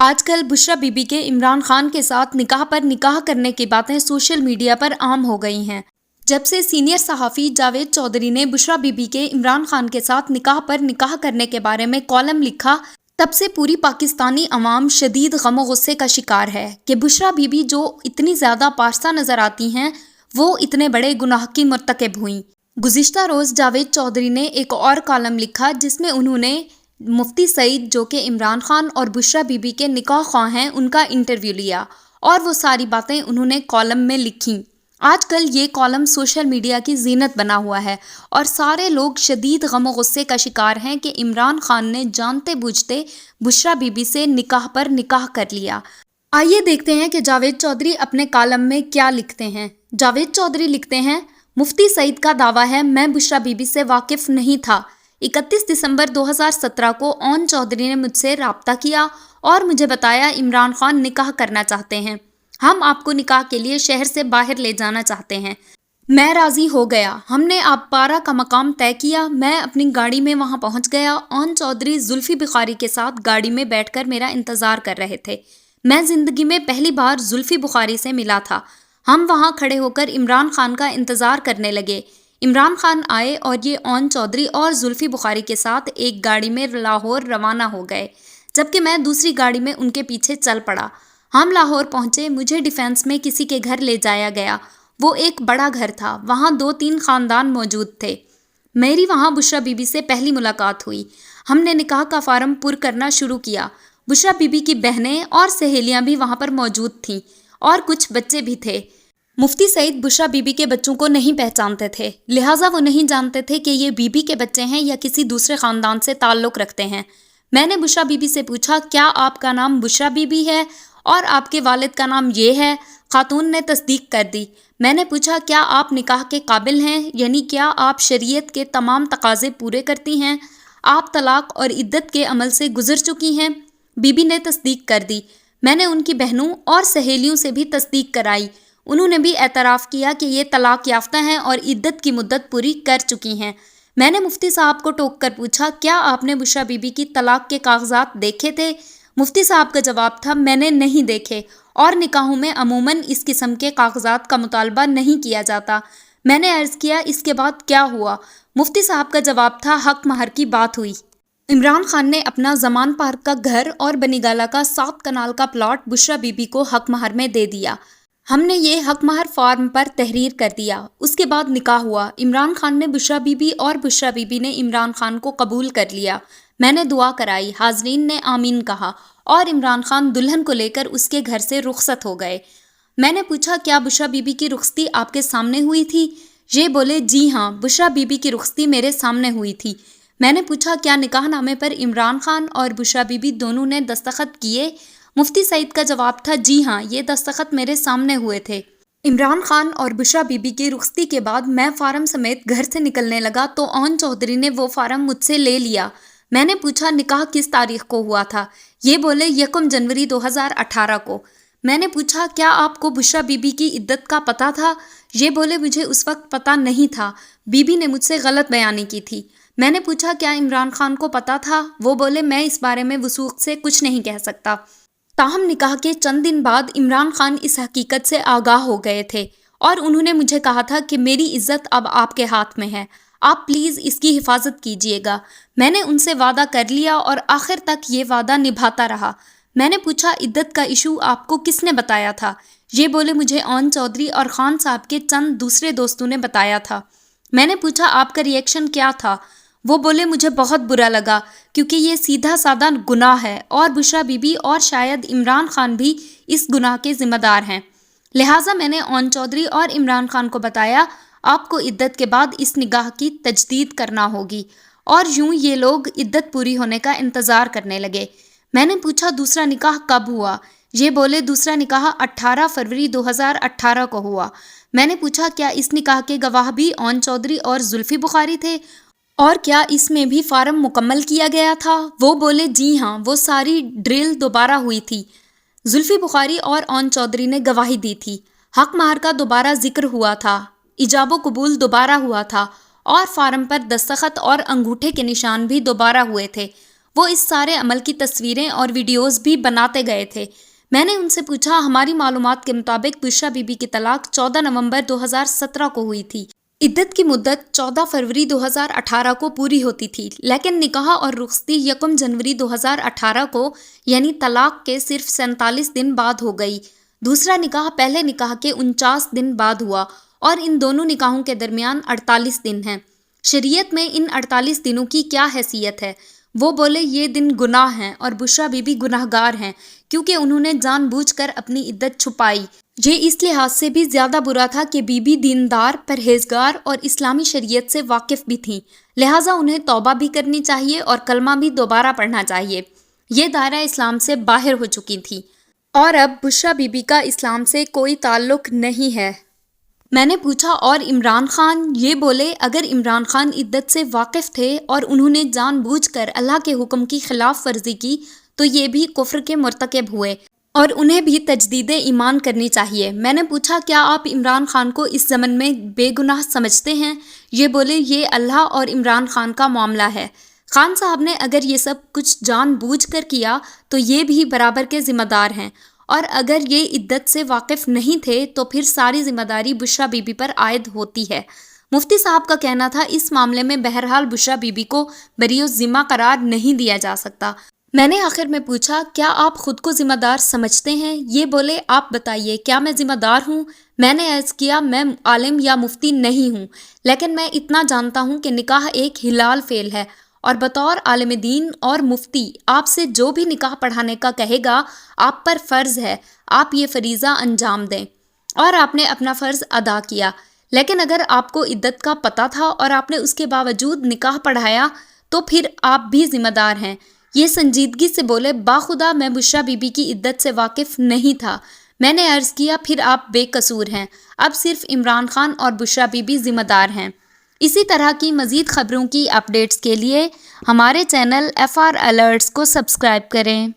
آج کل Bushra be be کے عمران خان کے ساتھ نکاح پر نکاح کرنے کی باتیں سوشل میڈیا پر عام ہو گئی ہیں۔ جب سے سینئر صحافی جاوید چودھری نے بشریٰ بی بی کے عمران خان کے ساتھ نکاح پر نکاح کرنے کے بارے میں کالم لکھا، تب سے پوری پاکستانی عوام شدید غم و غصے کا شکار ہے کہ بشریٰ بی بی جو اتنی زیادہ پارسا نظر آتی ہیں، وہ اتنے بڑے گناہ کی مرتکب ہوئیں۔ گزشتہ روز جاوید چودھری نے ایک اور کالم لکھا جس میں انہوں نے مفتی سعید، جو کہ عمران خان اور بشریٰ بی بی کے نکاح خواہ ہیں، ان کا انٹرویو لیا اور وہ ساری باتیں انہوں نے کالم میں لکھیں۔ آج کل یہ کالم سوشل میڈیا کی زینت بنا ہوا ہے اور سارے لوگ شدید غم و غصے کا شکار ہیں کہ عمران خان نے جانتے بوجھتے بشریٰ بی بی سے نکاح پر نکاح کر لیا۔ آئیے دیکھتے ہیں کہ جاوید چودھری اپنے کالم میں کیا لکھتے ہیں۔ جاوید چودھری لکھتے ہیں، مفتی سعید کا دعویٰ ہے میں بشریٰ بی بی سے واقف نہیں تھا۔ 31 دسمبر 2017 کو اون چودھری نے مجھ سے رابطہ کیا اور مجھے بتایا عمران خان نکاح کرنا چاہتے ہیں، ہم آپ کو نکاح کے لیے شہر سے باہر لے جانا چاہتے ہیں۔ میں راضی ہو گیا، ہم نے آپ پارہ کا مقام طے کیا، میں اپنی گاڑی میں وہاں پہنچ گیا۔ اون چودھری زلفی بخاری کے ساتھ گاڑی میں بیٹھ کر میرا انتظار کر رہے تھے۔ میں زندگی میں پہلی بار زلفی بخاری سے ملا تھا۔ ہم وہاں کھڑے ہو کر عمران خان کا انتظار کرنے لگے۔ عمران خان آئے اور یہ اون چودھری اور زلفی بخاری کے ساتھ ایک گاڑی میں لاہور روانہ ہو گئے، جبکہ میں دوسری گاڑی میں ان کے پیچھے چل پڑا۔ ہم لاہور پہنچے، مجھے ڈیفینس میں کسی کے گھر لے جایا گیا۔ وہ ایک بڑا گھر تھا، وہاں 2-3 خاندان موجود تھے۔ میری وہاں بشریٰ بی بی سے پہلی ملاقات ہوئی۔ ہم نے نکاح کا فارم پر کرنا شروع کیا۔ بشریٰ بی بی کی بہنیں اور سہیلیاں بھی وہاں پر موجود تھیں اور کچھ بچے بھی تھے۔ مفتی سعید بشریٰ بی بی کے بچوں کو نہیں پہچانتے تھے، لہٰذا وہ نہیں جانتے تھے کہ یہ بی بی کے بچے ہیں یا کسی دوسرے خاندان سے تعلق رکھتے ہیں۔ میں نے بشریٰ بی بی سے پوچھا، کیا آپ کا نام بشریٰ بی بی ہے اور آپ کے والد کا نام یہ ہے؟ خاتون نے تصدیق کر دی۔ میں نے پوچھا، کیا آپ نکاح کے قابل ہیں، یعنی کیا آپ شریعت کے تمام تقاضے پورے کرتی ہیں؟ آپ طلاق اور عدت کے عمل سے گزر چکی ہیں؟ بی بی نے تصدیق کر دی۔ میں نے ان کی بہنوں اور سہیلیوں سے بھی تصدیق کرائی، انہوں نے بھی اعتراف کیا کہ یہ طلاق یافتہ ہیں اور عدت کی مدت پوری کر چکی ہیں۔ میں نے مفتی صاحب کو ٹوک کر پوچھا، کیا آپ نے بشریٰ بی بی کی طلاق کے کاغذات دیکھے تھے؟ مفتی صاحب کا جواب تھا، میں نے نہیں دیکھے اور نکاحوں میں عموماً اس قسم کے کاغذات کا مطالبہ نہیں کیا جاتا۔ میں نے عرض کیا، اس کے بعد کیا ہوا؟ مفتی صاحب کا جواب تھا، حق مہر کی بات ہوئی۔ عمران خان نے اپنا زمان پارک کا گھر اور بنی گالہ کا 7 کنال کا پلاٹ بشریٰ بی بی کو حق مہر میں دے دیا۔ ہم نے یہ حق مہر فارم پر تحریر کر دیا۔ اس کے بعد نکاح ہوا۔ عمران خان نے بشریٰ بی بی اور بشریٰ بی بی نے عمران خان کو قبول کر لیا۔ میں نے دعا کرائی، حاضرین نے آمین کہا اور عمران خان دلہن کو لے کر اس کے گھر سے رخصت ہو گئے۔ میں نے پوچھا، کیا بشریٰ بی بی کی رخصتی آپ کے سامنے ہوئی تھی؟ یہ بولے، جی ہاں، بشریٰ بی بی کی رخصتی میرے سامنے ہوئی تھی۔ میں نے پوچھا، کیا نکاح نامے پر عمران خان اور بشریٰ بی بی دونوں نے دستخط کیے؟ مفتی سعید کا جواب تھا، جی ہاں، یہ دستخط میرے سامنے ہوئے تھے۔ عمران خان اور بشریٰ بی بی کی رخصتی کے بعد میں فارم سمیت گھر سے نکلنے لگا تو اون چودھری نے وہ فارم مجھ سے لے لیا۔ میں نے پوچھا، نکاح کس تاریخ کو ہوا تھا؟ یہ بولے، 1 جنوری 2018 کو۔ میں نے پوچھا، کیا آپ کو بشریٰ بی بی کی عدت کا پتہ تھا؟ یہ بولے، مجھے اس وقت پتہ نہیں تھا، بی بی نے مجھ سے غلط بیانی کی تھی۔ میں نے پوچھا، کیا عمران خان کو پتہ تھا؟ وہ بولے، میں اس بارے میں وثوق سے کچھ نہیں کہہ سکتا۔ تاہم نکاح کے چند دن بعد عمران خان اس حقیقت سے آگاہ ہو گئے تھے اور انہوں نے مجھے کہا تھا کہ میری عزت اب آپ کے ہاتھ میں ہے، آپ پلیز اس کی حفاظت کیجیے گا۔ میں نے ان سے وعدہ کر لیا اور آخر تک یہ وعدہ نبھاتا رہا۔ میں نے پوچھا، عدت کا ایشو آپ کو کس نے بتایا تھا؟ یہ بولے، مجھے اون چودھری اور خان صاحب کے چند دوسرے دوستوں نے بتایا تھا۔ میں نے پوچھا، آپ کا ری ایکشن کیا تھا؟ وہ بولے، مجھے بہت برا لگا کیونکہ یہ سیدھا سادہ گناہ ہے اور بشریٰ بی بی اور شاید عمران خان بھی اس گناہ کے ذمہ دار ہیں، لہٰذا میں نے اون چودھری اور عمران خان کو بتایا، آپ کو عدت کے بعد اس نکاح کی تجدید کرنا ہوگی، اور یوں یہ لوگ عدت پوری ہونے کا انتظار کرنے لگے۔ میں نے پوچھا، دوسرا نکاح کب ہوا؟ یہ بولے، دوسرا نکاح 18 فروری 2018 کو ہوا۔ میں نے پوچھا، کیا اس نکاح کے گواہ بھی اون چودھری اور زلفی بخاری تھے اور کیا اس میں بھی فارم مکمل کیا گیا تھا؟ وہ بولے، جی ہاں، وہ ساری ڈرل دوبارہ ہوئی تھی۔ زلفی بخاری اور اون چودھری نے گواہی دی تھی، حق مہر کا دوبارہ ذکر ہوا تھا، ایجاب و قبول دوبارہ ہوا تھا اور فارم پر دستخط اور انگوٹھے کے نشان بھی دوبارہ ہوئے تھے۔ وہ اس سارے عمل کی تصویریں اور ویڈیوز بھی بناتے گئے تھے۔ میں نے ان سے پوچھا، ہماری معلومات کے مطابق بشریٰ بی بی کی طلاق 14 نومبر 2017 کو ہوئی تھی۔ عدت کی مدت 14 فروری 2018 کو پوری ہوتی تھی، لیکن نکاح اور رخصتی 1 جنوری 2018 کو یعنی طلاق کے صرف 47 دن بعد ہو گئی۔ دوسرا نکاح پہلے نکاح کے 49 دن بعد ہوا اور ان دونوں نکاحوں کے درمیان 48 دن ہیں۔ شریعت میں ان 48 دنوں کی کیا حیثیت ہے؟ وہ بولے یہ دن گناہ ہیں اور بشریٰ بی بی گناہ گار ہیں کیونکہ انہوں نے جان بوجھ کر اپنی عدت چھپائی۔ یہ اس لحاظ سے بھی زیادہ برا تھا کہ بی بی دیندار، پرہیزگار اور اسلامی شریعت سے واقف بھی تھیں، لہٰذا انہیں توبہ بھی کرنی چاہیے اور کلمہ بھی دوبارہ پڑھنا چاہیے۔ یہ دائرہ اسلام سے باہر ہو چکی تھیں اور اب بشریٰ بی بی کا اسلام سے کوئی تعلق نہیں ہے۔ میں نے پوچھا اور عمران خان؟ یہ بولے اگر عمران خان عدت سے واقف تھے اور انہوں نے جان بوجھ کر اللہ کے حکم کی خلاف ورزی کی تو یہ بھی کفر کے مرتکب ہوئے اور انہیں بھی تجدید ایمان کرنی چاہیے۔ میں نے پوچھا کیا آپ عمران خان کو اس زمن میں بے گناہ سمجھتے ہیں؟ یہ بولے یہ اللہ اور عمران خان کا معاملہ ہے۔ خان صاحب نے اگر یہ سب کچھ جان بوجھ کر کیا تو یہ بھی برابر کے ذمہ دار ہیں، اور اگر یہ عدت سے واقف نہیں تھے تو پھر ساری ذمہ داری بشریٰ بی بی پر عائد ہوتی ہے۔ مفتی صاحب کا کہنا تھا اس معاملے میں بہرحال بشریٰ بی بی کو بری الذمہ قرار نہیں دیا جا سکتا۔ میں نے آخر میں پوچھا کیا آپ خود کو ذمہ دار سمجھتے ہیں؟ یہ بولے آپ بتائیے کیا میں ذمہ دار ہوں؟ میں نے عرض کیا میں عالم یا مفتی نہیں ہوں، لیکن میں اتنا جانتا ہوں کہ نکاح ایک حلال فعل ہے اور بطور عالم دین اور مفتی آپ سے جو بھی نکاح پڑھانے کا کہے گا آپ پر فرض ہے آپ یہ فریضہ انجام دیں، اور آپ نے اپنا فرض ادا کیا۔ لیکن اگر آپ کو عدت کا پتہ تھا اور آپ نے اس کے باوجود نکاح پڑھایا تو پھر آپ بھی ذمہ دار ہیں۔ یہ سنجیدگی سے بولے باخدا میں بشریٰ بی بی کی عدت سے واقف نہیں تھا۔ میں نے عرض کیا پھر آپ بے قصور ہیں، اب صرف عمران خان اور بشریٰ بی بی ذمہ دار ہیں۔ اسی طرح کی مزید خبروں کی اپڈیٹس کے لیے ہمارے چینل FR الرٹس کو سبسکرائب کریں۔